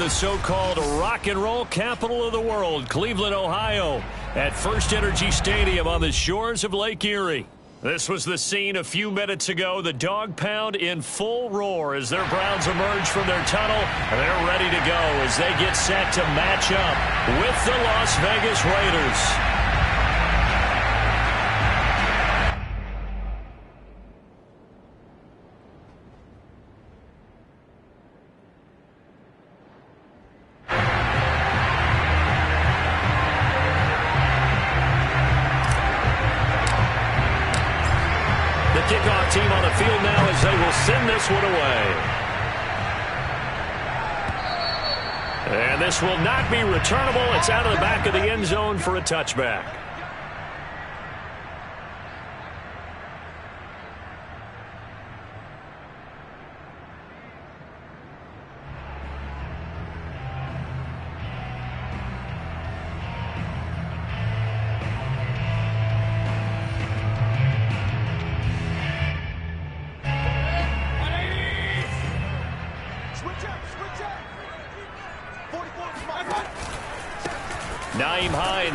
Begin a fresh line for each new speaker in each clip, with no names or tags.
the so-called rock and roll capital of the world, Cleveland, Ohio, at First Energy Stadium on the shores of Lake Erie. This was the scene a few minutes ago. The dog pound in full roar as their Browns emerge from their tunnel. They're ready to go as they get set to match up with the Las Vegas Raiders. Kickoff team on the field now as they will send this one away. And this will not be returnable. It's out of the back of the end zone for a touchback.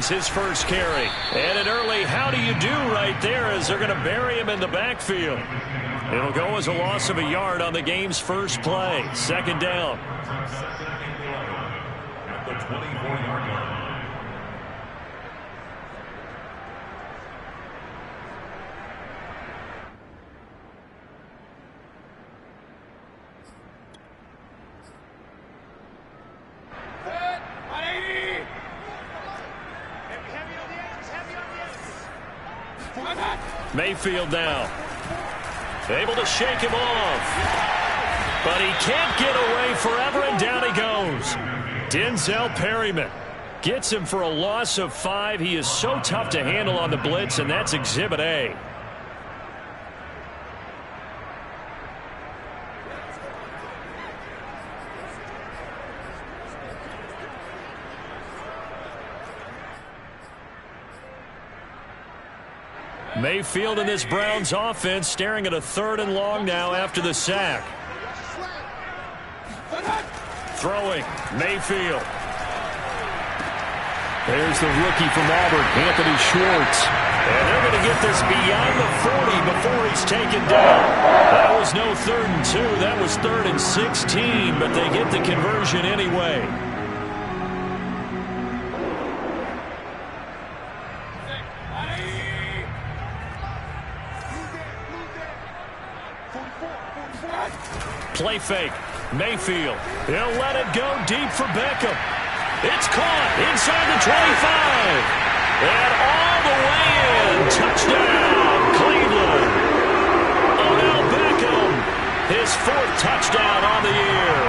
His first carry. And an early how do you do right there as they're going to bury him in the backfield. It'll go as a loss of a yard on the game's first play. Second down. At the 24-yard line. Mayfield now. Able to shake him off. But he can't get away forever, and down he goes. Denzel Perryman gets him for a loss of 5. He is so tough to handle on the blitz, and that's Exhibit A. Mayfield and this Browns offense staring at a 3rd and long now after the sack. Throwing, Mayfield. There's the rookie from Auburn, Anthony Schwartz. And they're going to get this beyond the 40 before he's taken down. That was no 3rd and 2. That was 3rd and 16, but they get the conversion anyway. Play fake. Mayfield. He'll let it go deep for Beckham. It's caught inside the 25. And all the way in. Touchdown, Cleveland. Odell Beckham. His 4th touchdown on the year.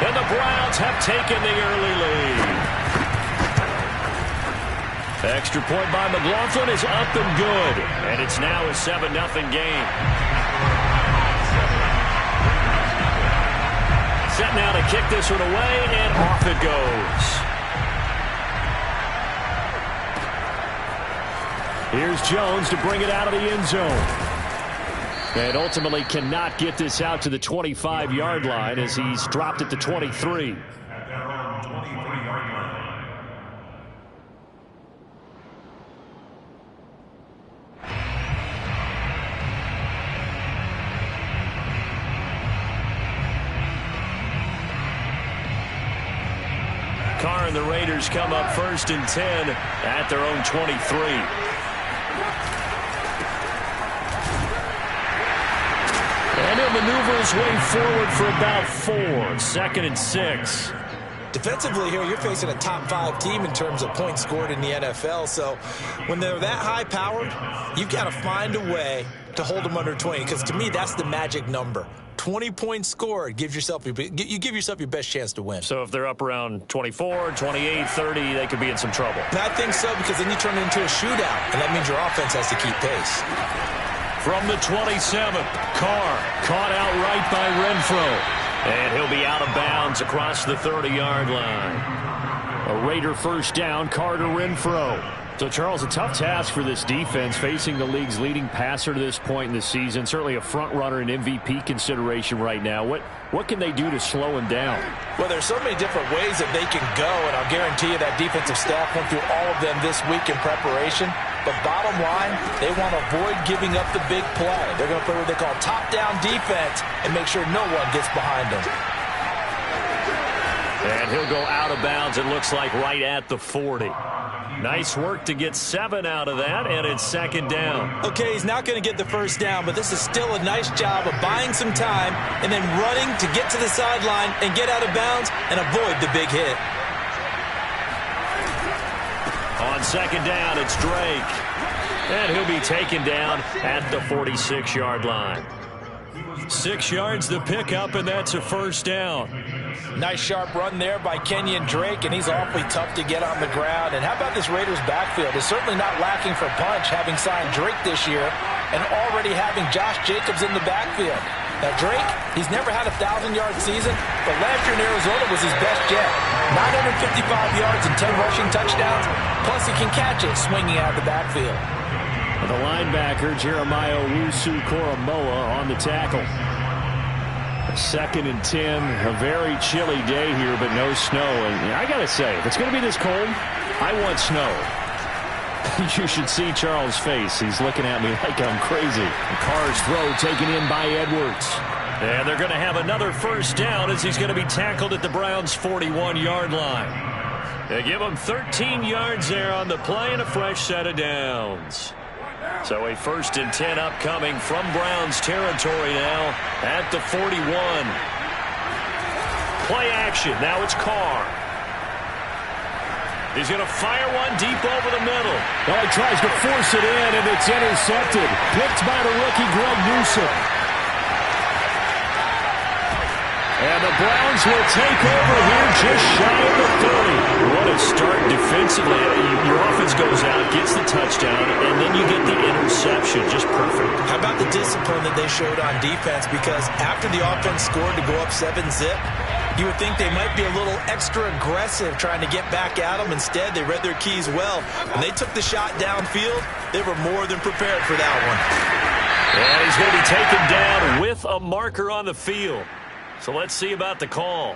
And the Browns have taken the early lead. Extra point by McLaughlin is up and good. And it's now a 7-0 game. Set now to kick this one away, and off it goes. Here's Jones to bring it out of the end zone. And ultimately cannot get this out to the 25-yard line as he's dropped at the 23. Carr and the Raiders come up 1st and 10 at their own 23. And he'll maneuver his way forward for about 4. 2nd and 6.
Defensively here, you're facing a top 5 team in terms of points scored in the NFL. So when they're that high-powered, you've got to find a way to hold them under 20. Because to me, that's the magic number. 20 points scored, you give yourself your best chance to win.
So if they're up around 24, 28, 30, they could be in some trouble.
And I think so, because then you turn it into a shootout, and that means your offense has to keep pace.
From the 27, Carr caught out right by Renfro. And he'll be out of bounds across the 30-yard line. A Raider first down, Carter Renfro. So, Charles, a tough task for this defense facing the league's leading passer to this point in the season. Certainly a front runner in MVP consideration right now. What can they do to slow him down?
Well, there's so many different ways that they can go, and I'll guarantee you that defensive staff went through all of them this week in preparation. But bottom line, they want to avoid giving up the big play. They're going to play what they call top-down defense and make sure no one gets behind them.
And he'll go out of bounds, it looks like, right at the 40. Nice work to get 7 out of that, and it's second down.
Okay, he's not going to get the first down, but this is still a nice job of buying some time and then running to get to the sideline and get out of bounds and avoid the big hit.
On second down, it's Drake. And he'll be taken down at the 46-yard line. 6 yards the pickup, and that's a first down.
Nice sharp run there by Kenyon Drake, and he's awfully tough to get on the ground. And how about this Raiders backfield? It's certainly not lacking for punch, having signed Drake this year and already having Josh Jacobs in the backfield. Now, Drake, he's never had a 1,000-yard season, but last year in Arizona was his best yet. 955 yards and 10 rushing touchdowns, plus he can catch it swinging out of the backfield.
The linebacker, Jeremiah Owusu-Koramoah, on the tackle. 2nd and 10, a very chilly day here, but no snow. And I got to say, if it's going to be this cold, I want snow. You should see Charles' face. He's looking at me like I'm crazy. The Carr's throw taken in by Edwards. And they're going to have another first down as he's going to be tackled at the Browns' 41-yard line. They give him 13 yards there on the play and a fresh set of downs. So a 1st and 10 upcoming from Browns territory now at the 41. Play action. Now it's Carr. He's going to fire one deep over the middle.
Well, he tries to force it in, and it's intercepted. Picked by the rookie Greg Newsome. And the Browns will take over here just shy of the 30.
What a start defensively. Your offense goes out, gets the touchdown, and then you get the interception. Just perfect.
How about the discipline that they showed on defense? Because after the offense scored to go up 7-zip, you would think they might be a little extra aggressive trying to get back at them. Instead, they read their keys well. When they took the shot downfield, they were more than prepared for that one.
And he's going to be taken down with a marker on the field. So let's see about the call.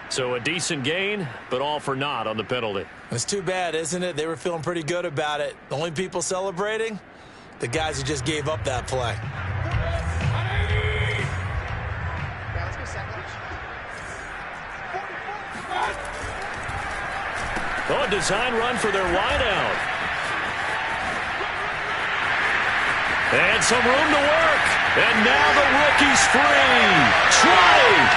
So a decent gain, but all for naught on the penalty.
It's too bad, isn't it? They were feeling pretty good about it. The only people celebrating, the guys who just gave up that play.
Oh, a design run for their wideout. And some room to work. And now the rookie's free. Trade.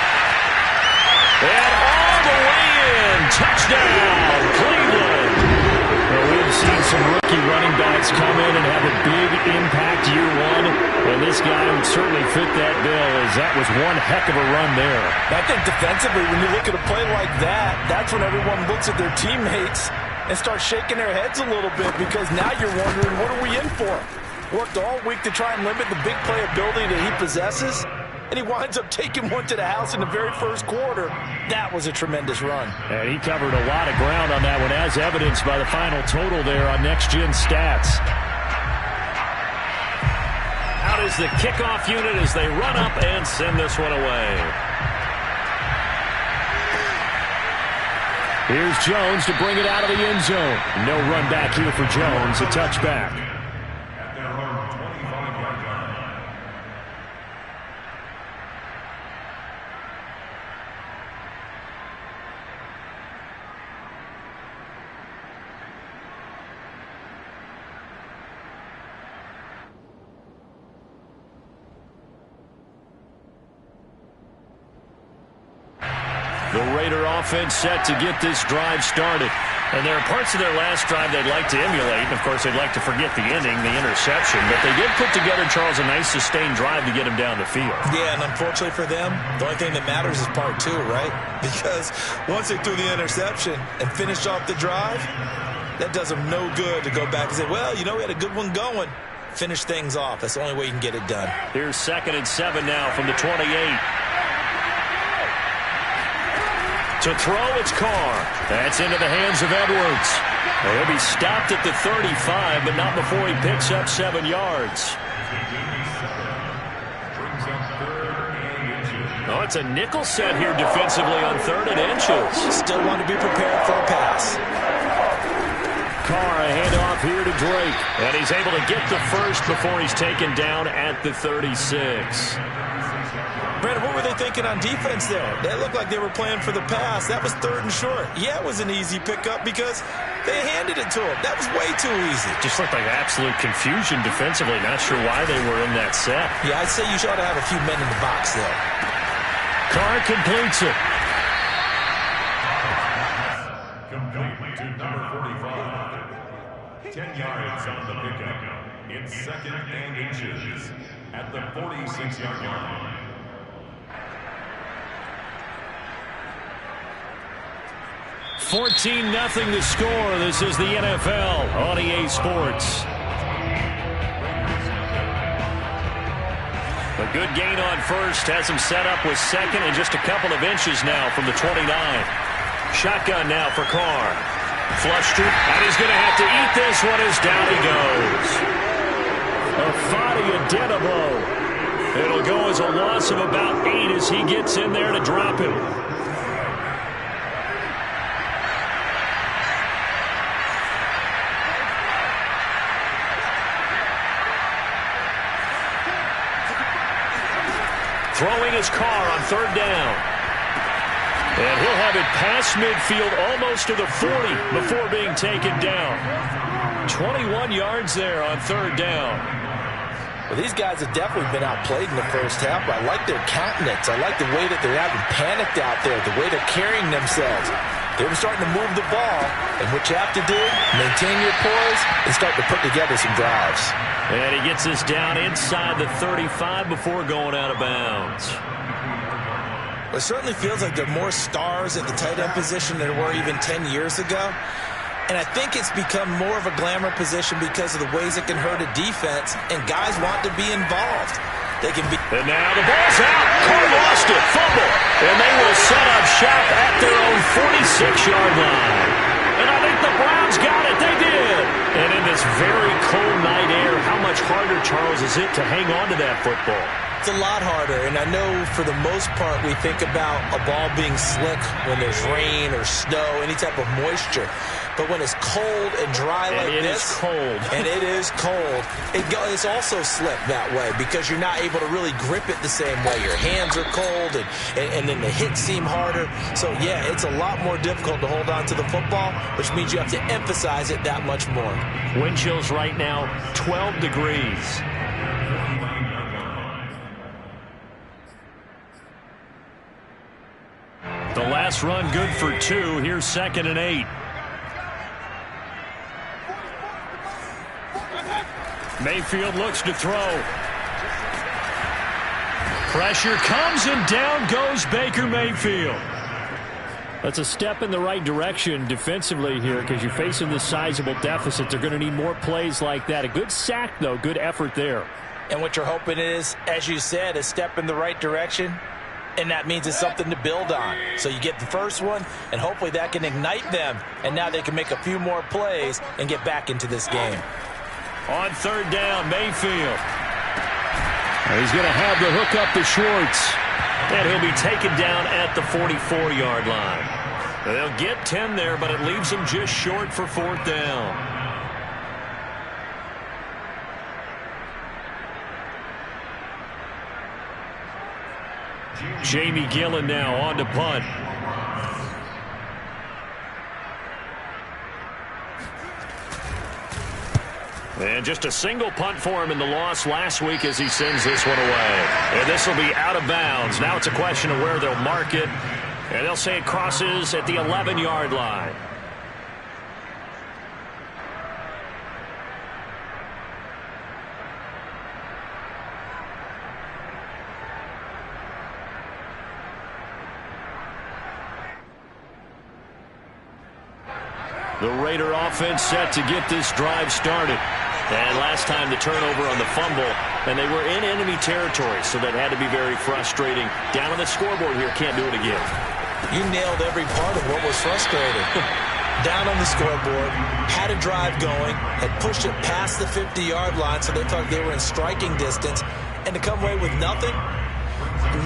And all the way in. Touchdown, Cleveland.
Well, we've seen some rookie running backs come in and have a big impact year one. And this guy would certainly fit that bill, as that was one heck of a run there.
I think defensively, when you look at a play like that, that's when everyone looks at their teammates and starts shaking their heads a little bit, because now you're wondering, what are we in for? Worked all week to try and limit the big play ability that he possesses, and he winds up taking one to the house in the very first quarter. That was a tremendous run.
And he covered a lot of ground on that one, as evidenced by the final total there on Next Gen Stats.
Out is the kickoff unit as they run up and send this one away.
Here's Jones to bring it out of the end zone. No run back here for Jones, a touchback.
The Raider offense set to get this drive started. And there are parts of their last drive they'd like to emulate. And, of course, they'd like to forget the ending, the interception. But they did put together, Charles, a nice sustained drive to get him down the field.
Yeah, and unfortunately for them, the only thing that matters is part two, right? Because once they threw the interception and finished off the drive, that does them no good to go back and say, well, you know, we had a good one going. Finish things off. That's the only way you can get it done.
Here's 2nd and 7 now from the 28. To throw, it's Carr. That's into the hands of Edwards. He'll be stopped at the 35, but not before he picks up 7 yards. Oh, it's a nickel set here defensively on 3rd and inches.
Still want to be prepared for a pass.
Carr, a handoff here to Drake. And he's able to get the first before he's taken down at the 36.
Brandon, what were they thinking on defense there? They looked like they were playing for the pass. That was 3rd and short. Yeah, it was an easy pickup because they handed it to him. That was way too easy.
Just looked like absolute confusion defensively. Not sure why they were in that set.
Yeah, I'd say you ought to have a few men in the box there.
Carr completes it.
Complete to number 45. 10 yards on the pickup. It's 2nd and inches at the 46-yard line.
14-0 the score. This is the NFL on EA Sports. A good gain on first. Has him set up with 2nd and just a couple of inches now from the 29. Shotgun now for Carr. Flushed it, and he's going to have to eat this one as down he goes. Afadi Adenabo. It'll go as a loss of about 8 as he gets in there to drop him. Throwing his Carr on 3rd down. And he'll have it past midfield almost to the 40 before being taken down. 21 yards there on 3rd down.
Well, these guys have definitely been outplayed in the first half, but I like their countenance. I like the way that they're having panicked out there, the way they're carrying themselves. They were starting to move the ball, and what you have to do, maintain your poise and start to put together some drives.
And he gets this down inside the 35 before going out of bounds.
It certainly feels like there are more stars at the tight end position than there were even 10 years ago. And I think it's become more of a glamour position because of the ways it can hurt a defense, and guys want to be involved. They can be.
And now the ball's out. Carr lost it. Fumble. And they will set up shop at their own 46-yard line. And I think the Browns got it. They did. And in this very cold night air, how much harder, Charles, is it to hang on to that football?
It's a lot harder, and I know for the most part we think about a ball being slick when there's rain or snow, any type of moisture. But when it's cold and dry like this,
is cold.
And it is cold, it's also slick that way because you're not able to really grip it the same way. Your hands are cold, and then the hits seem harder. So, yeah, it's a lot more difficult to hold on to the football, which means you have to emphasize it that much more.
Wind chills right now, 12 degrees. The last run good for 2. Here's 2nd and 8. Mayfield looks to throw. Pressure comes and down goes Baker Mayfield. That's a step in the right direction defensively here because you're facing this sizable deficit. They're going to need more plays like that. A good sack, though. Good effort there.
And what you're hoping is, as you said, a step in the right direction. And that means it's something to build on. So you get the first one, and hopefully that can ignite them. And now they can make a few more plays and get back into this game.
On 3rd down, Mayfield. He's going to have the hook up to Schwartz. And he'll be taken down at the 44-yard line. They'll get 10 there, but it leaves them just short for 4th down. Jamie Gillen now on to punt. And just a single punt for him in the loss last week as he sends this one away. And this will be out of bounds. Now it's a question of where they'll mark it. And they'll say it crosses at the 11-yard line. The Raider offense set to get this drive started. And last time the turnover on the fumble, and they were in enemy territory, so that had to be very frustrating. Down on the scoreboard here, can't do it again.
You nailed every part of what was frustrating. down on the scoreboard, had a drive going, had pushed it past the 50-yard line so they thought they were in striking distance, and to come away with nothing,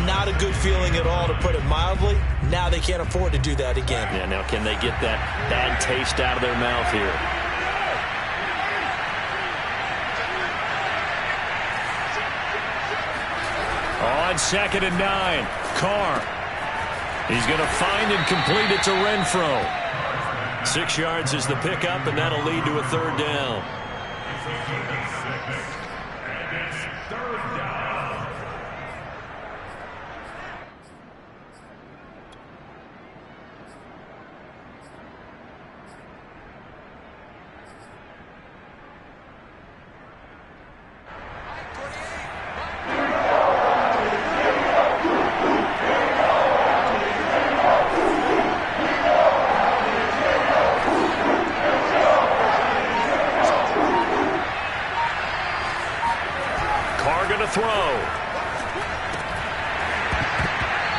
not a good feeling at all, to put it mildly. Now they can't afford to do that again.
Yeah, now can they get that bad taste out of their mouth here? On 2nd and 9, Carr. He's going to find and complete it to Renfro. 6 yards is the pickup, and that'll lead to a 3rd down. Throw.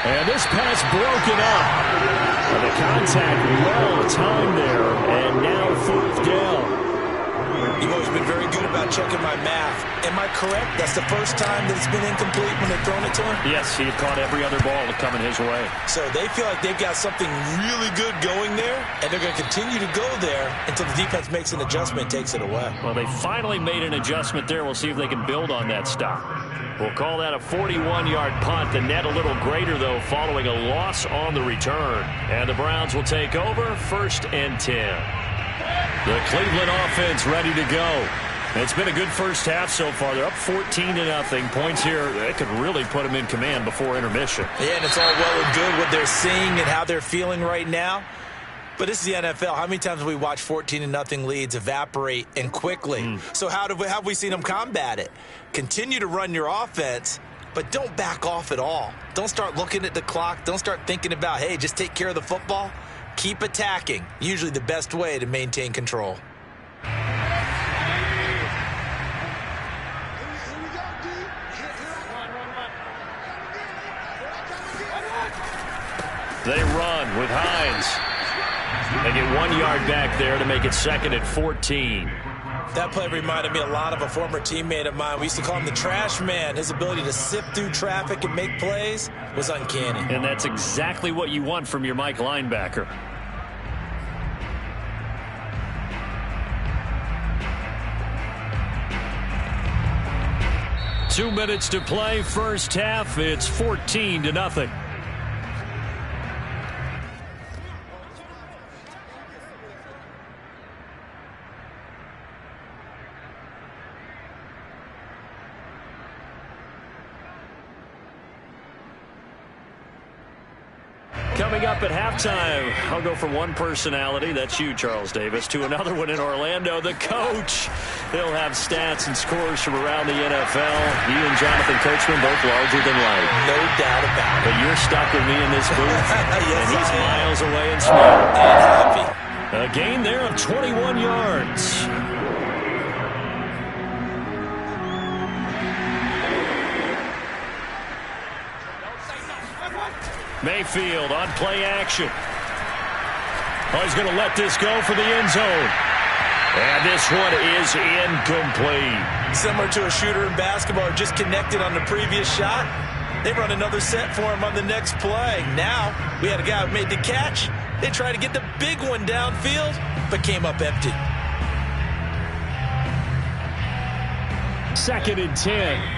And this pass broken up. And the contact well timed there. And now 4th down.
You've always been very good about checking my math. Am I correct? That's the first time that it's been incomplete when they've thrown it to him?
Yes, he had caught every other ball coming his way.
So they feel like they've got something really good going there, and they're going to continue to go there until the defense makes an adjustment, takes it away.
Well, they finally made an adjustment there. We'll see if they can build on that stop. We'll call that a 41-yard punt. The net a little greater, though, following a loss on the return. And the Browns will take over 1st and 10. The Cleveland offense ready to go. It's been a good first half so far. They're up 14-0. Points here, they could really put them in command before intermission.
Yeah, and it's all well and good what they're seeing and how they're feeling right now. But this is the NFL. How many times have we watched 14-0 leads evaporate and quickly? So how have we seen them combat it? Continue to run your offense, but don't back off at all. Don't start looking at the clock. Don't start thinking about, hey, just take care of the football. Keep attacking. Usually the best way to maintain control.
They run with Hines. They get 1 yard back there to make it 2nd and 14.
That play reminded me a lot of a former teammate of mine. We used to call him the trash man. His ability to sift through traffic and make plays was uncanny.
And that's exactly what you want from your Mike linebacker. Two minutes to play, first half. It's 14-0. Coming up at halftime, I'll go from one personality, that's you, Charles Davis, to another one in Orlando, the coach. He'll have stats and scores from around the NFL. You and Jonathan Coachman both larger than life.
No doubt about it.
But you're stuck with me in this booth,
yes,
and he's
I am.
miles away and smart.
And happy.
A gain there of 21 yards. Mayfield on play action. Oh, he's going to let this go for the end zone. And this one is incomplete.
Similar to a shooter in basketball, just connected on the previous shot. They run another set for him on the next play. Now, we had a guy who made the catch. They tried to get the big one downfield, but came up empty.
2nd and 10.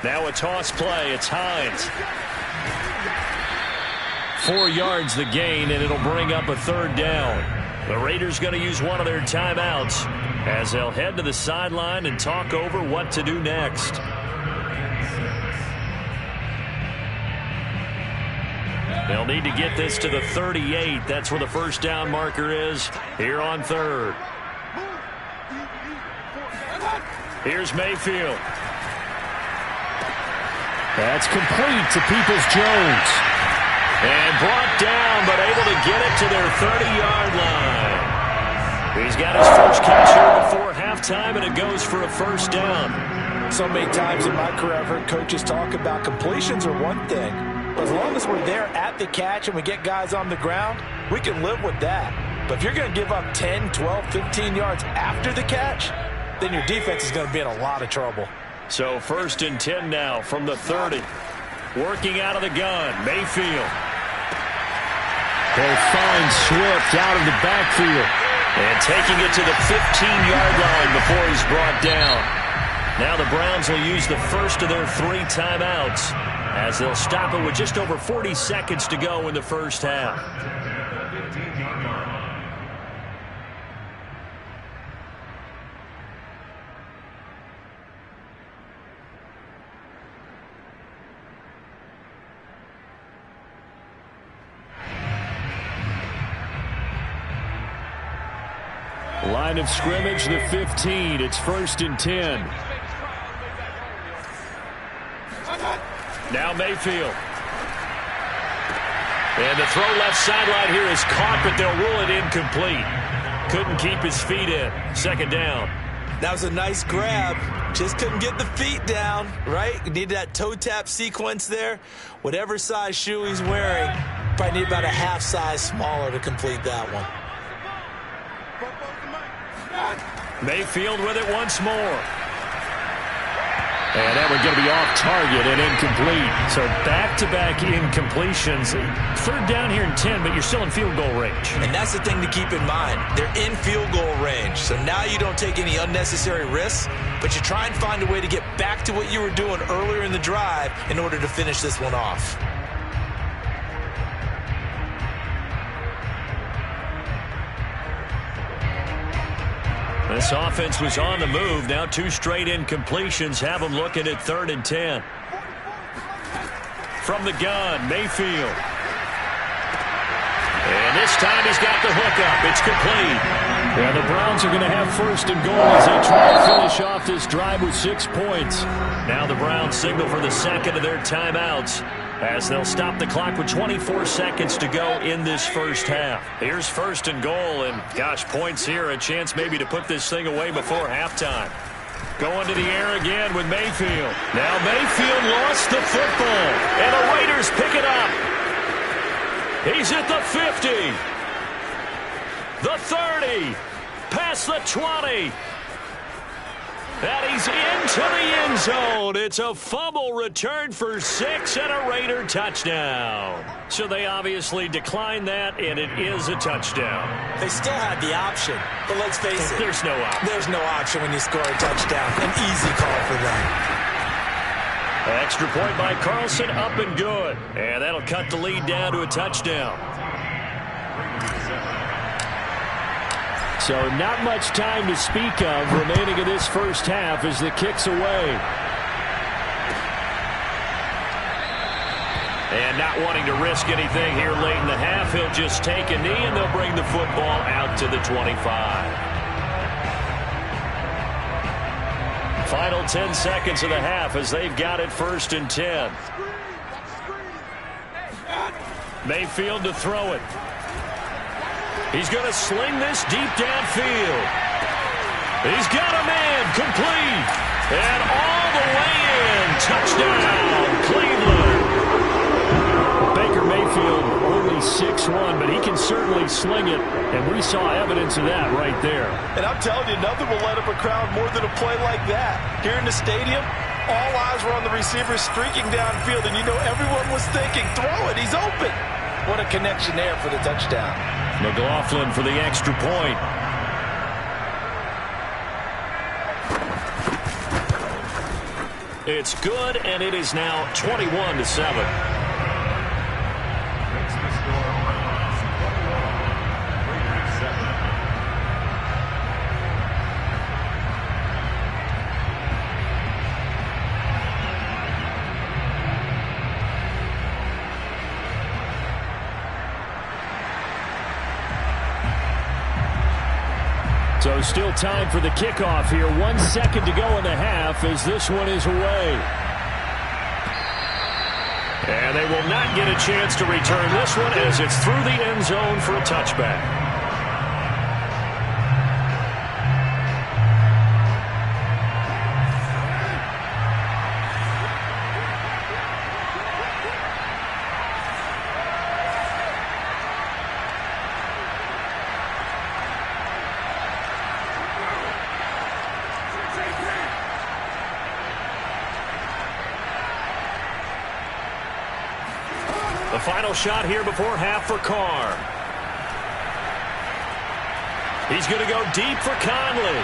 Now a toss play. It's Hines. 4 yards the gain, and it'll bring up a 3rd down. The Raiders going to use one of their timeouts as they'll head to the sideline and talk over what to do next. They'll need to get this to the 38. That's where the first down marker is here on 3rd. Here's Mayfield. That's complete to Peoples-Jones. And brought down, but able to get it to their 30-yard line. He's got his first catch here before halftime, and it goes for a first down.
So many times in my career, I've heard coaches talk about completions are one thing. As long as we're there at the catch and we get guys on the ground, we can live with that. But if you're going to give up 10, 12, 15 yards after the catch, then your defense is going to be in a lot of trouble.
So 1st and 10 now from the 30. Working out of the gun, Mayfield.
They find Swift out of the backfield.
And taking it to the 15-yard line before he's brought down. Now the Browns will use the first of their 3 timeouts as they'll stop it with just over 40 seconds to go in the first half.
Line of scrimmage, the 15. It's 1st and 10.
Now Mayfield. And the throw left sideline here is caught, but they'll rule it incomplete. Couldn't keep his feet in. 2nd down.
That was a nice grab. Just couldn't get the feet down, right? You need that toe tap sequence there. Whatever size shoe he's wearing, probably need about a half size smaller to complete that one.
Mayfield with it once more.
And that one's going to be off target and incomplete. So back-to-back incompletions. 3rd down here and 10, but you're still in field goal range.
And that's the thing to keep in mind. They're in field goal range. So now you don't take any unnecessary risks, but you try and find a way to get back to what you were doing earlier in the drive in order to finish this one off.
This offense was on the move. Now 2 straight incompletions have them looking at 3rd and 10. From the gun, Mayfield. And this time he's got the hook up. It's complete.
Yeah, the Browns are going to have 1st and goal as they try to finish off this drive with 6 points.
Now the Browns signal for the 2nd of their timeouts as they'll stop the clock with 24 seconds to go in this first half. Here's 1st and goal, and gosh, points here, a chance maybe to put this thing away before halftime. Going to the air again with Mayfield. Now Mayfield lost the football, and the Raiders pick it up. He's at the 50, the 30, past the 20. And he's into the end zone. It's a fumble return for 6 and a Raider touchdown. So they obviously declined that, and it is a touchdown.
They still had the option, but let's face it.
There's no option.
There's no option when you score a touchdown. An easy call for them.
Extra point by Carlson, up and good. And that'll cut the lead down to a touchdown.
So not much time to speak of remaining in this first half as the kick's away.
And not wanting to risk anything here late in the half, he'll just take a knee and they'll bring the football out to the 25. Final 10 seconds of the half as they've got it 1st and 10. Mayfield to throw it. He's going to sling this deep downfield. He's got a man complete. And all the way in. Touchdown, Cleveland.
Baker Mayfield only 6'1", but he can certainly sling it. And we saw evidence of that right there.
And I'm telling you, nothing will light up a crowd more than a play like that. Here in the stadium, all eyes were on the receiver streaking downfield. And you know everyone was thinking, throw it, he's open. What a connection there for the touchdown.
McLaughlin for the extra point. It's good, and it is now 21-7.
So still time for the kickoff here. 1 second to go in the half as this one is away.
And they will not get a chance to return this one as it's through the end zone for a touchback. final shot here before half for Carr. He's going to go deep for Conley.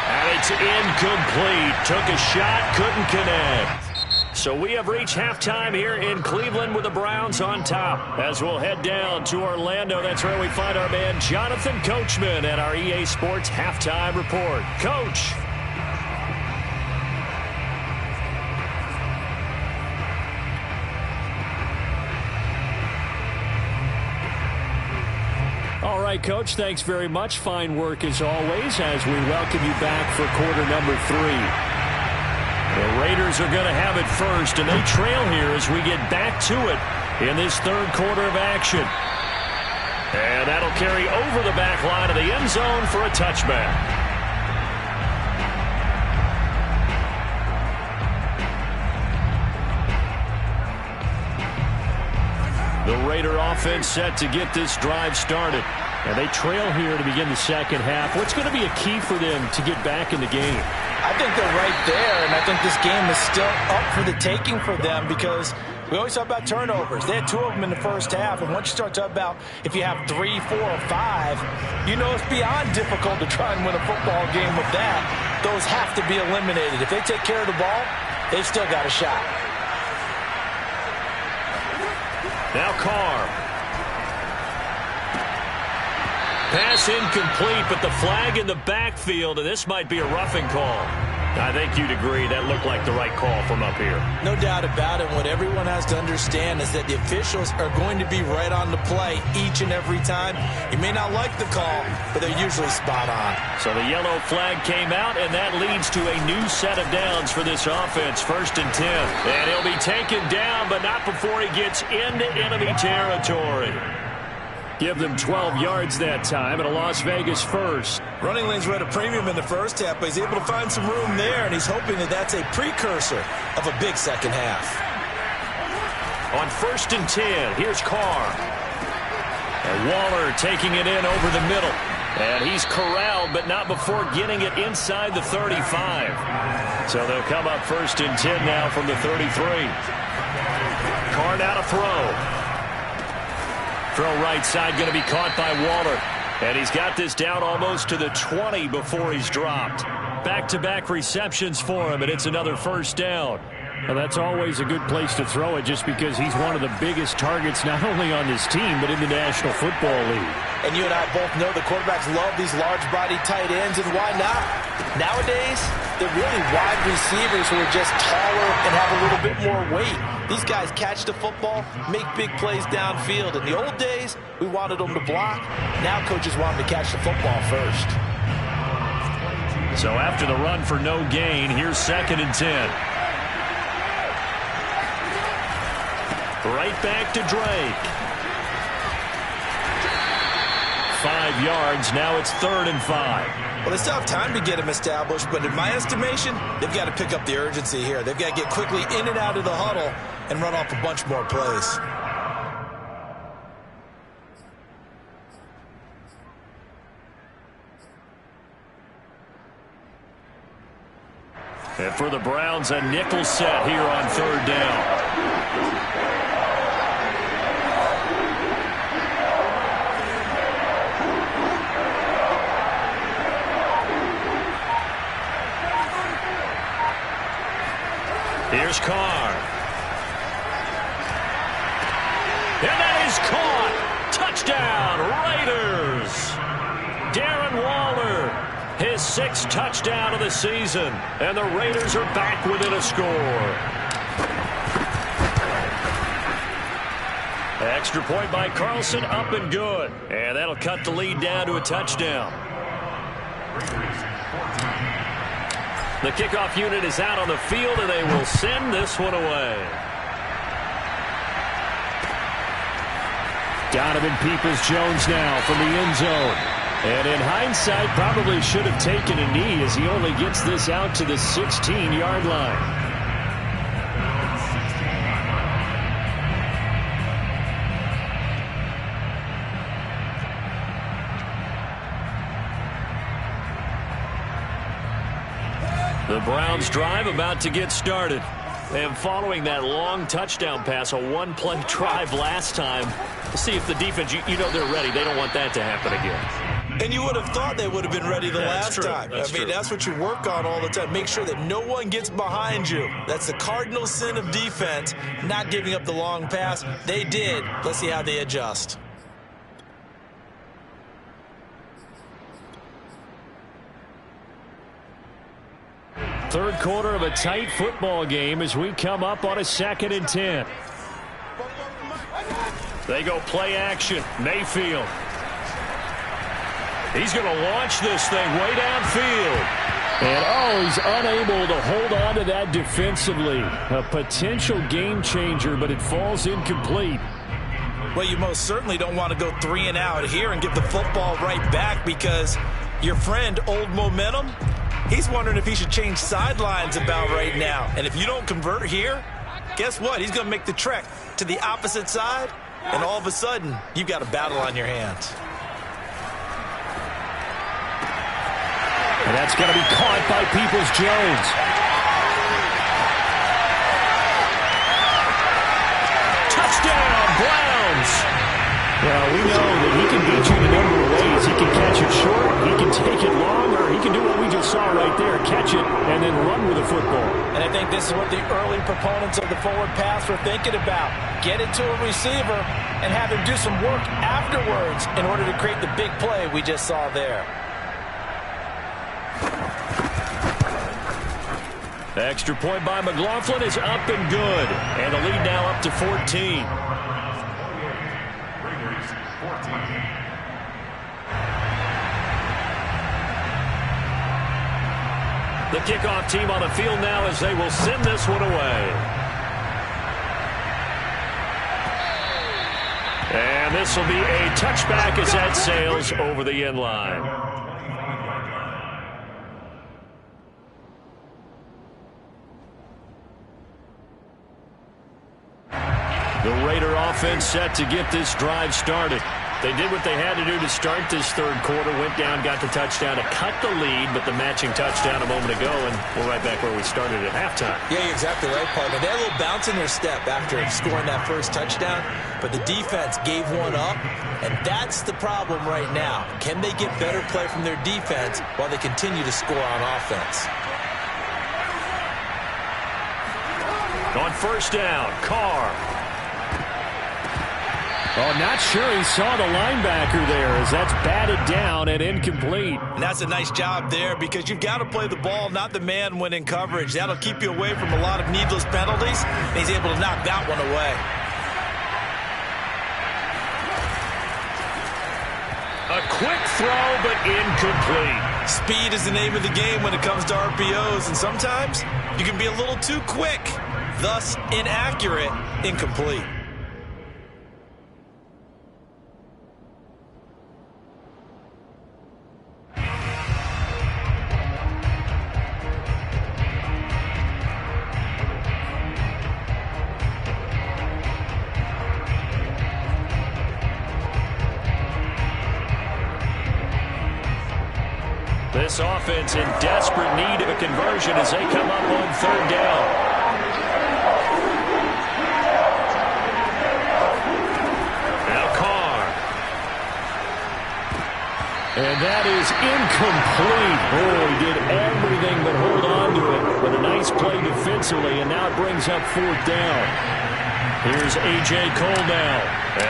And it's incomplete. Took a shot, couldn't connect. So we have reached halftime here in Cleveland with the Browns on top. As we'll head down to Orlando, that's where we find our man Jonathan Coachman at our EA Sports Halftime Report. Coach. All right, Coach, thanks very much. Fine work as always as we welcome you back for quarter number 3. The Raiders are going to have it first, and they trail here as we get back to it in this third quarter of action. And that'll carry over the back line of the end zone for a touchback. The Raider offense set to get this drive started. And they trail here to begin the second half. What's going to be a key for them to get back in the game?
I think they're right there, and I think this game is still up for the taking for them because we always talk about turnovers. They had 2 of them in the first half, and once you start talking about if you have 3, 4, or 5, you know it's beyond difficult to try and win a football game with that. Those have to be eliminated. If they take care of the ball, they've still got a shot.
Now Carr. Pass incomplete, but the flag in the backfield, and this might be a roughing call. I think you'd agree that looked like the right call from up here.
No doubt about it. What everyone has to understand is that the officials are going to be right on the play each and every time. You may not like the call, but they're usually spot on. So
the yellow flag came out, and that leads to a new set of downs for this offense. 1st and 10. And he'll be taken down, but not before he gets into enemy territory. Give them 12 yards that time and a Las Vegas first.
Running lanes were at a premium in the first half, but he's able to find some room there, and he's hoping that that's a precursor of a big second half.
On 1st and 10, here's Carr. And Waller taking it in over the middle. And he's corralled, but not before getting it inside the 35. So they'll come up 1st and 10 now from the 33. Carr now to throw. Throw right side going to be caught by Waller. And he's got this down almost to the 20 before he's dropped. Back-to-back receptions for him, and it's another first down.
Well, that's always a good place to throw it just because he's one of the biggest targets not only on this team but in the National Football League.
And you and I both know the quarterbacks love these large-body tight ends, and why not? Nowadays, they're really wide receivers who are just taller and have a little bit more weight. These guys catch the football, make big plays downfield. In the old days, we wanted them to block. Now coaches want them to catch the football first.
So after the run for no gain, here's 2nd and 10. Right back to Drake. 5 yards. Now it's 3rd and 5.
Well, they still have time to get him established, but in my estimation, they've got to pick up the urgency here. They've got to get quickly in and out of the huddle and run off a bunch more plays.
And for the Browns, a nickel set here on 3rd down. Here's Carr. And that is caught. Touchdown, Raiders. Darren Waller, his 6th touchdown of the season. And the Raiders are back within a score. Extra point by Carlson, up and good. And that'll cut the lead down to a touchdown. The kickoff unit is out on the field, and they will send this one away.
Donovan Peoples-Jones now from the end zone. And in hindsight, probably should have taken a knee as he only gets this out to the 16-yard line. The Browns drive about to get started.
And following that long touchdown pass, a one-play drive last time, to see if the defense, you know they're ready. They don't want that to happen again.
And you would have thought they would have been ready the last time. That's what you work on all the time. Make sure that no one gets behind you. That's the cardinal sin of defense, not giving up the long pass. They did. Let's see how they adjust.
Third quarter of a tight football game as we come up on a 2nd and 10. They go play action. Mayfield. He's going to launch this thing way downfield. And, he's unable to hold on to that defensively. A potential game changer, but it falls incomplete.
Well, you most certainly don't want to go 3 and out here and give the football right back because your friend, Old Momentum, he's wondering if he should change sidelines about right now. And if you don't convert here, guess what? He's going to make the trek to the opposite side, and all of a sudden, you've got a battle on your hands.
And that's going to be caught by Peoples-Jones. Touchdown, Browns! Well, we know that he can beat you in a number of ways. He can catch it short, he can take it long, or he can do what we just saw right there, catch it and then run with the football.
And I think this is what the early proponents of the forward pass were thinking about. Get it to a receiver and have him do some work afterwards in order to create the big play we just saw there.
Extra point by McLaughlin is up and good. And the lead now up to 14. The kickoff team on the field now as they will send this one away. And this will be a touchback as that sails over the end line. The Raider offense set to get this drive started. They did what they had to do to start this third quarter, went down, got the touchdown to cut the lead, but the matching touchdown a moment ago, and we're right back where we started at halftime.
Yeah, you're exactly right, partner. They had a little bounce in their step after scoring that first touchdown, but the defense gave one up, and that's the problem right now. Can they get better play from their defense while they continue to score on offense?
On first down, Carr. Oh, not sure he saw the linebacker there as that's batted down and incomplete.
And that's a nice job there because you've got to play the ball, not the man when in coverage. That'll keep you away from a lot of needless penalties. And he's able to knock that one away.
A quick throw, but incomplete.
Speed is the name of the game when it comes to RPOs, and sometimes you can be a little too quick, thus inaccurate, incomplete.
This offense in desperate need of a conversion as they come up on third down. Now Carr. And that is incomplete. Oh, he did everything but hold on to it. But a nice play defensively, and now it brings up fourth down. Here's A.J. Cole now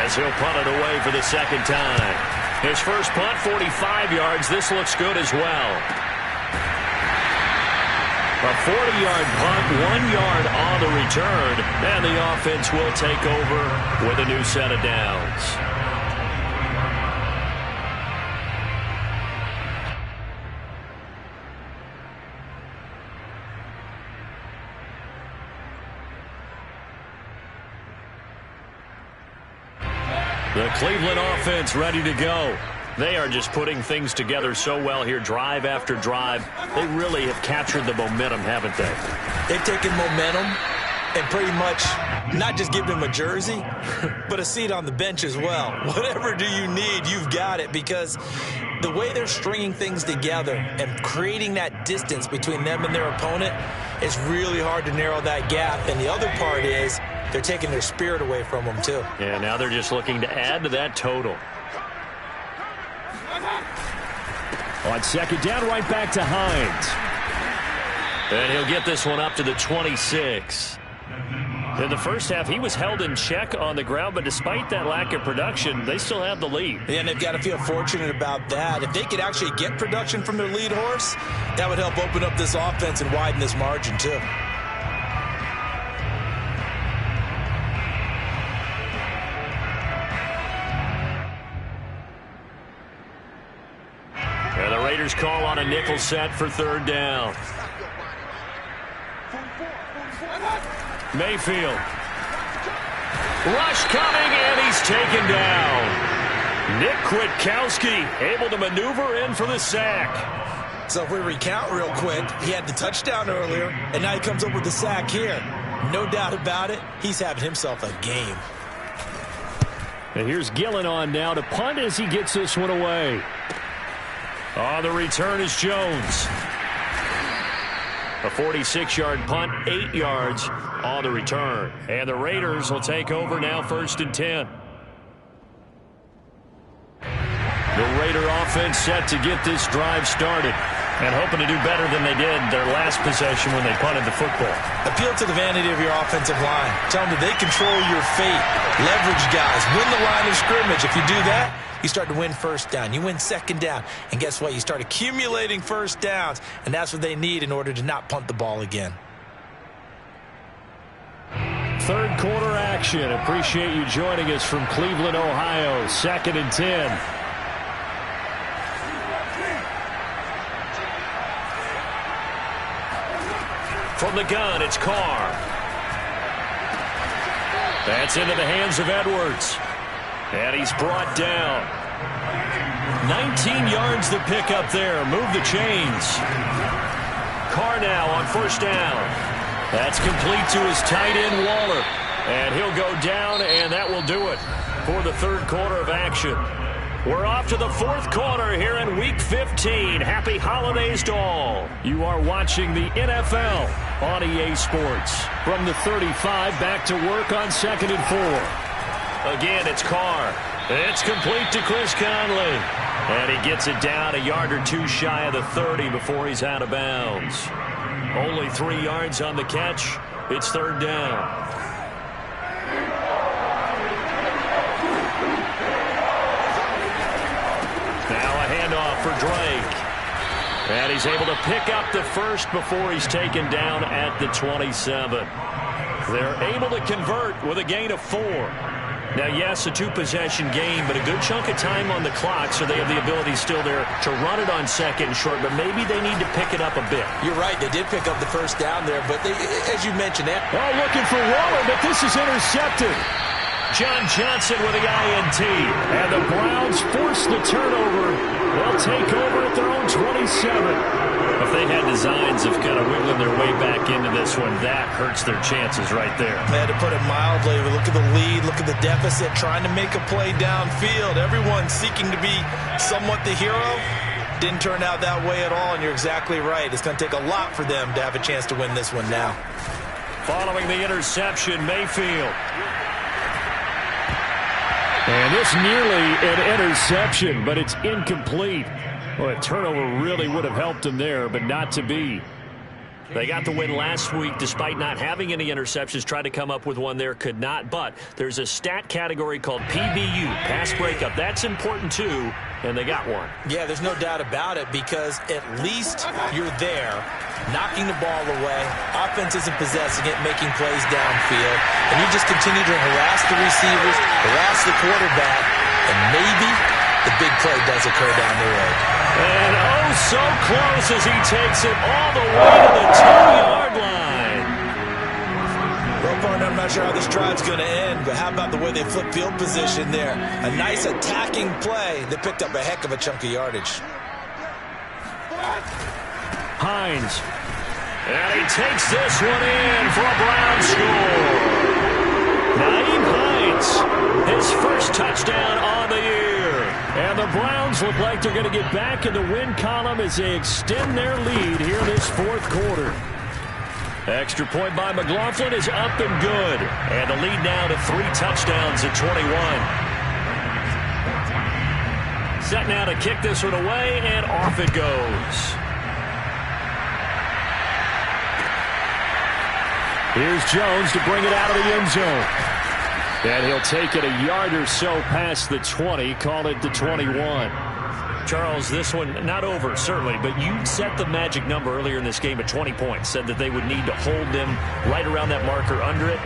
as he'll punt it away for the second time. His first punt, 45 yards. This looks good as well. A 40-yard punt, 1 yard on the return, and the offense will take over with a new set of downs. The Cleveland offense ready to go. They are just putting things together so well here, drive after drive. They really have captured the momentum, haven't they?
They've taken momentum and pretty much not just give him a jersey, but a seat on the bench as well. Whatever do you need, you've got it, because the way they're stringing things together and creating that distance between them and their opponent, it's really hard to narrow that gap. And the other part is they're taking their spirit away from them, too.
Yeah, now they're just looking to add to that total.
On second down, right back to Hines.
And he'll get this one up to the 26. In the first half, he was held in check on the ground, but despite that lack of production, they still have the lead.
And they've got to feel fortunate about that. If they could actually get production from their lead horse, that would help open up this offense and widen this margin, too.
And the Raiders call on a nickel set for third down. Mayfield. Rush coming, and he's taken down. Nick Kwiatkowski able to maneuver in for the sack.
So if we recount real quick, he had the touchdown earlier, and now he comes up with the sack here. No doubt about it, he's having himself a game.
And here's Gillen on now to punt as he gets this one away.
On the return is Jones. A 46-yard punt, 8 yards on the return. And the Raiders will take over now, 1st and 10. The Raider offense set to get this drive started and hoping to do better than they did their last possession when they punted the football.
Appeal to the vanity of your offensive line. Tell them that they control your fate. Leverage guys. Win the line of scrimmage. If you do that, you start to win first down. You win second down. And guess what? You start accumulating first downs. And that's what they need in order to not punt the ball again.
Third quarter action. Appreciate you joining us from Cleveland, Ohio. 2nd and 10.
From the gun, it's Carr. That's into the hands of Edwards. And he's brought down. 19 yards the pick up there. Move the chains. Carr now on 1st down. That's complete to his tight end, Waller. And he'll go down, and that will do it for the third quarter of action. We're off to the 4th quarter here in Week 15. Happy holidays to all.
You are watching the NFL on EA Sports. From the 35, back to work on 2nd and 4.
Again, it's Carr. It's complete to Chris Conley. And he gets it down a yard or two shy of the 30 before he's out of bounds. Only 3 yards on the catch. It's 3rd down. For Drake. And he's able to pick up the first before he's taken down at the 27. They're able to convert with a gain of 4. Now, yes, a 2-possession game, but a good chunk of time on the clock, so they have the ability still there to run it on 2nd and short, but maybe they need to pick it up a bit.
You're right. They did pick up the first down there, but they, as you mentioned,
looking for Waller, but this is intercepted.
John Johnson with the INT.
And the Browns force the turnover. They'll take over at their own 27.
If they had designs of kind of wiggling their way back into this one, that hurts their chances right there.
They had to put it mildly. Look at the lead. Look at the deficit. Trying to make a play downfield. Everyone seeking to be somewhat the hero. Didn't turn out that way at all, and you're exactly right. It's going to take a lot for them to have a chance to win this one now.
Following the interception, Mayfield.
And this nearly an interception, but it's incomplete. Well, a turnover really would have helped them there, but not to be.
They got the win last week despite not having any interceptions. Tried to come up with one there, could not. But there's a stat category called PBU, pass breakup. That's important too, and they got one.
Yeah, there's no doubt about it, because at least you're there, knocking the ball away. Offense isn't possessing it, making plays downfield. And you just continue to harass the receivers, harass the quarterback, and maybe the big play does occur down the road.
And oh, so close as he takes it all the way to the 2-yard line.
Roquan, I'm not sure how this drive's going to end, but how about the way they flip field position there? A nice attacking play that picked up a heck of a chunk of yardage.
Hines.
And he takes this one in for a Brown score. Nyheim Hines, his first touchdown on the year. And the Browns look like they're going to get back in the win column as they extend their lead here in this fourth quarter. Extra point by McLaughlin is up and good. And the lead now to 3 touchdowns at 21. Set now to kick this one away, and off it goes. Here's Jones to bring it out of the end zone. And he'll take it a yard or so past the 20, call it the 21. Charles, this one not over, certainly, but you set the magic number earlier in this game at 20 points, said that they would need to hold them right around that marker under it.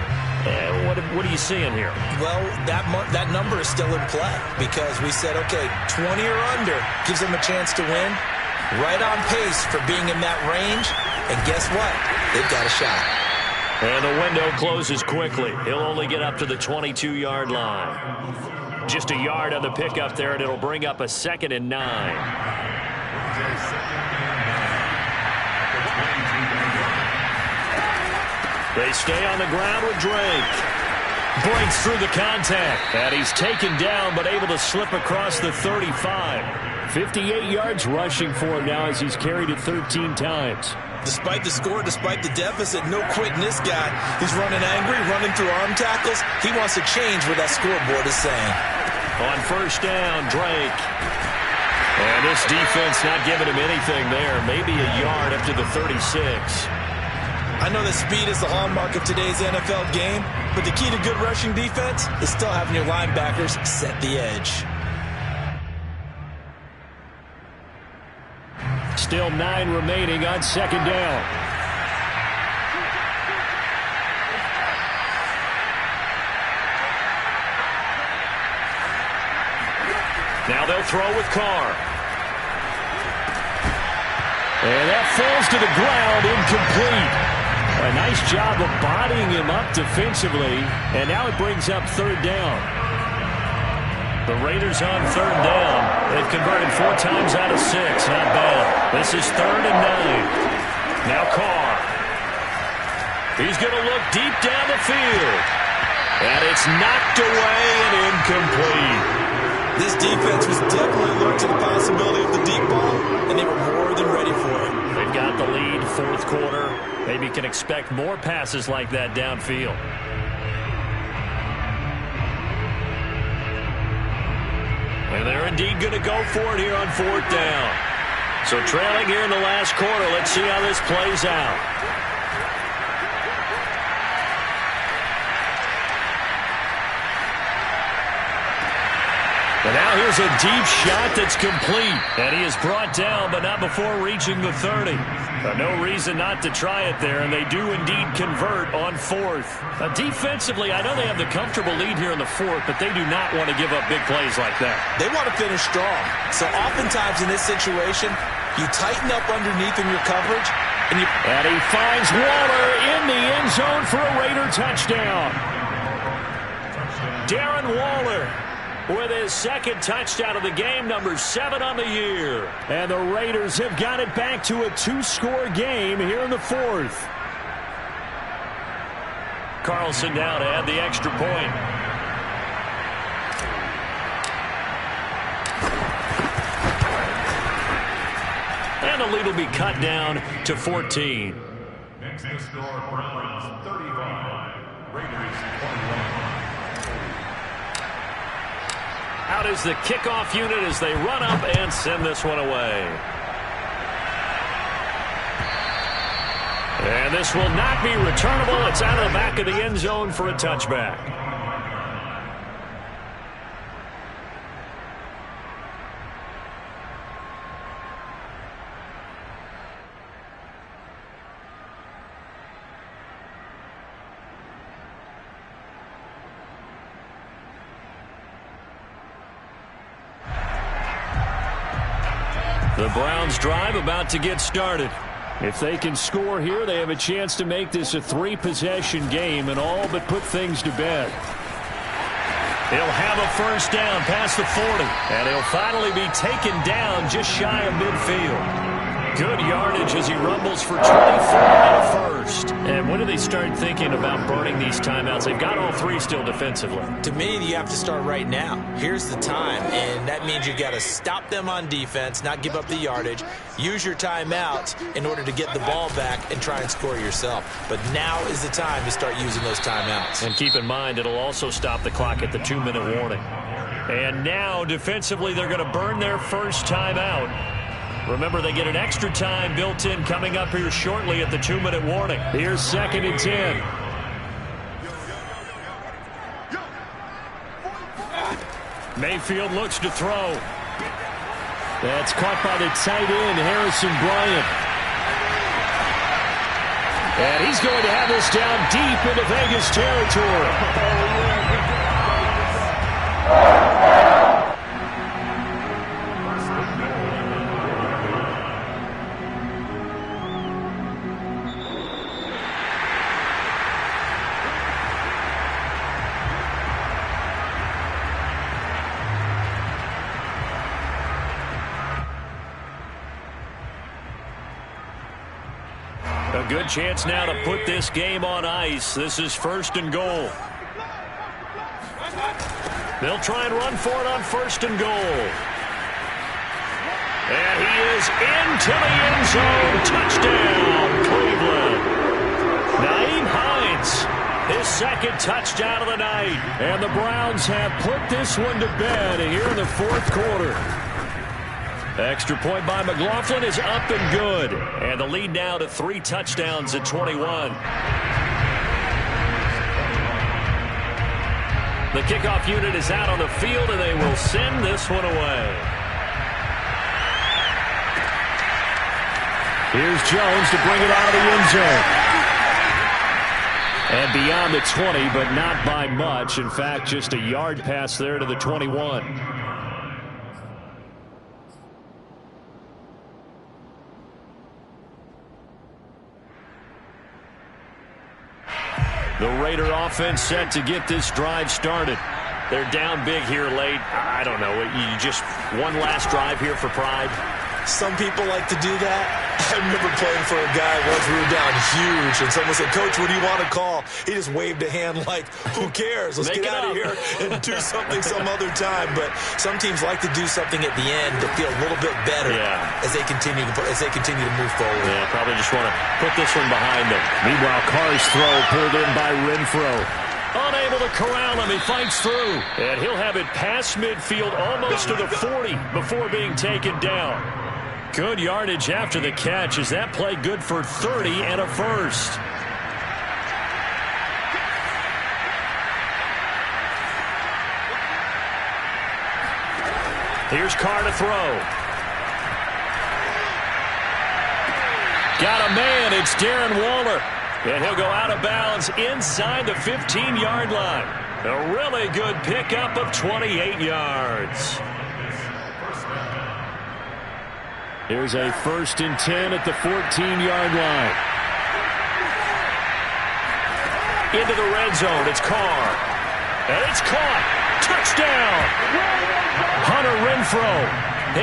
What are you seeing here?
Well, that number is still in play because we said, okay, 20 or under gives them a chance to win. Right on pace for being in that range. And guess what? They've got a shot.
And the window closes quickly. He'll only get up to the 22-yard line. Just a yard on the pickup there, and it'll bring up a 2nd and 9. They stay on the ground with Drake. Breaks through the contact. And he's taken down, but able to slip across the 35. 58 yards rushing for him now as he's carried it 13 times.
Despite the score, despite the deficit, no quitting this guy. He's running angry, running through arm tackles. He wants to change what that scoreboard is saying.
On first down, Drake. And this defense not giving him anything there. Maybe a yard up to the 36.
I know that speed is the hallmark of today's NFL game, but the key to good rushing defense is still having your linebackers set the edge.
Still 9 remaining on 2nd down. Now they'll throw with Carr. And that falls to the ground, incomplete. A nice job of bodying him up defensively, and now it brings up 3rd down. The Raiders on 3rd down. They've converted 4 times out of 6. Not bad. This is 3rd and 9. Now Carr. He's going to look deep down the field. And it's knocked away and incomplete.
This defense was definitely alert to the possibility of the deep ball, and they were more than ready for it.
They've got the lead, 4th quarter. Maybe can expect more passes like that downfield. And they're indeed going to go for it here on 4th down. So trailing here in the last quarter, let's see how this plays out. And now here's a deep shot that's complete. And he is brought down, but not before reaching the 30. No reason not to try it there, and they do indeed convert on 4th. Defensively, I know they have the comfortable lead here in the 4th, but they do not want to give up big plays like that.
They want to finish strong. So oftentimes in this situation, you tighten up underneath in your coverage, and
he finds Waller in the end zone for a Raider touchdown. Darren Waller with his 2nd touchdown of the game, number 7 on the year. And the Raiders have got it back to a 2-score game here in the 4th. Carlson now to add the extra point. And the lead will be cut down to 14.
Next to score, Browns 35, Raiders 21.
Out is the kickoff unit as they run up and send this one away. And this will not be returnable. It's out of the back of the end zone for a touchback. The Browns drive about to get started. If they can score here, they have a chance to make this a 3-possession game and all but put things to bed. He'll have a first down past the 40, and he'll finally be taken down just shy of midfield. Good yardage as he rumbles for 24 and a first. And when do they start thinking about burning these timeouts? They've got all three still defensively.
To me, you have to start right now. Here's the time, and that means you got to stop them on defense, not give up the yardage, use your timeouts in order to get the ball back and try and score yourself. But now is the time to start using those timeouts.
And keep in mind, it'll also stop the clock at the 2-minute warning. And now, defensively, they're going to burn their first timeout. Remember, they get an extra time built in coming up here shortly at the 2-minute warning. Here's 2nd and 10. Mayfield looks to throw. That's caught by the tight end, Harrison Bryant. And he's going to have this down deep into Vegas territory. A good chance now to put this game on ice. This is 1st and goal. They'll try and run for it on 1st and goal. And he is into the end zone. Touchdown, Cleveland. Nyheim Hines, his 2nd touchdown of the night. And the Browns have put this one to bed here in the 4th quarter. Extra point by McLaughlin is up and good. And the lead now to 3 touchdowns at 21. The kickoff unit is out on the field, and they will send this one away. Here's Jones to bring it out of the end zone. And beyond the 20, but not by much. In fact, just a yard pass there to the 21. The Raider offense set to get this drive started. They're down big here late. I don't know. You just one last drive here for pride.
Some people like to do that. I remember playing for a guy once we were down huge, and someone said, "Coach, what do you want to call?" He just waved a hand like, "Who cares? Let's get out of here and do something some other time." But some teams like to do something at the end to feel a little bit better as they continue to move forward.
Yeah, probably just want to put this one behind them. Meanwhile, Carr's throw pulled in by Renfro. Unable to corral him. He fights through. And he'll have it past midfield almost to the 40 before being taken down. Good yardage after the catch. Is that play good for 30 and a first? Here's Carr to throw. Got a man. It's Darren Waller. And he'll go out of bounds inside the 15-yard line. A really good pickup of 28 yards. Here's a 1st and 10 at the 14-yard line. Into the red zone. It's Carr. And it's caught. Touchdown. Hunter Renfro.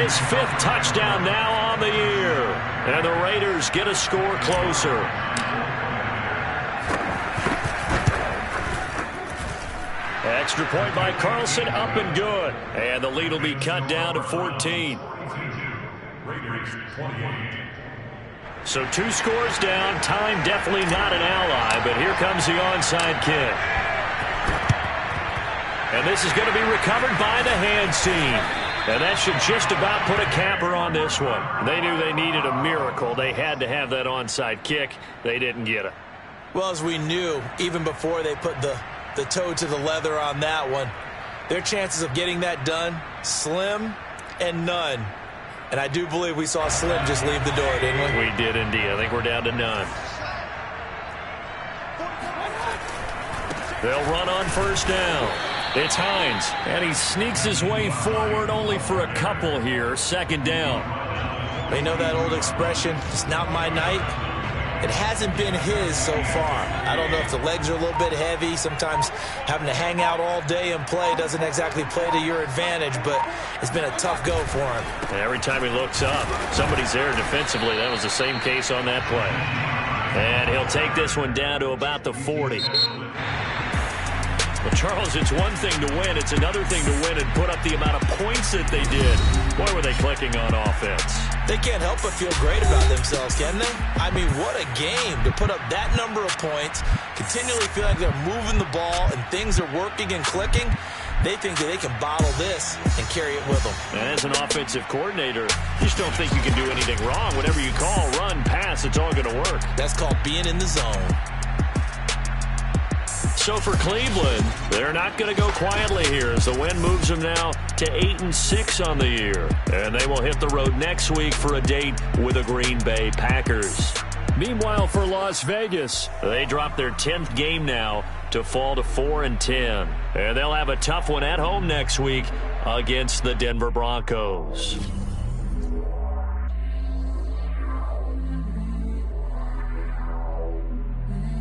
His 5th touchdown now on the year. And the Raiders get a score closer. Extra point by Carlson, up and good. And the lead will be cut down to 14. So 2 scores down. Time definitely not an ally, but here comes the onside kick. And this is going to be recovered by the hands team. And that should just about put a capper on this one. They knew they needed a miracle. They had to have that onside kick. They didn't get it.
Well, as we knew, even before they put the toe to the leather on that one, their chances of getting that done, slim and none. And I do believe we saw Slim just leave the door, didn't we?
We did indeed. I think we're down to none. They'll run on 1st down. It's Hines, and he sneaks his way forward only for a couple here. 2nd down.
They know that old expression, it's not my night. It hasn't been his so far. I don't know if the legs are a little bit heavy. Sometimes having to hang out all day and play doesn't exactly play to your advantage, but it's been a tough go for him.
And every time he looks up, somebody's there defensively. That was the same case on that play. And he'll take this one down to about the 40. Well, Charles, it's one thing to win. It's another thing to win and put up the amount of points that they did. Boy, were they clicking on offense.
They can't help but feel great about themselves, can they? I mean, what a game to put up that number of points, continually feel like they're moving the ball and things are working and clicking. They think that they can bottle this and carry it with them.
And as an offensive coordinator, you just don't think you can do anything wrong. Whatever you call, run, pass, it's all going to work.
That's called being in the zone.
So for Cleveland, they're not going to go quietly here as the win moves them now to 8-6 on the year. And they will hit the road next week for a date with the Green Bay Packers. Meanwhile, for Las Vegas, they dropped their 10th game now to fall to 4-10. And they'll have a tough one at home next week against the Denver Broncos.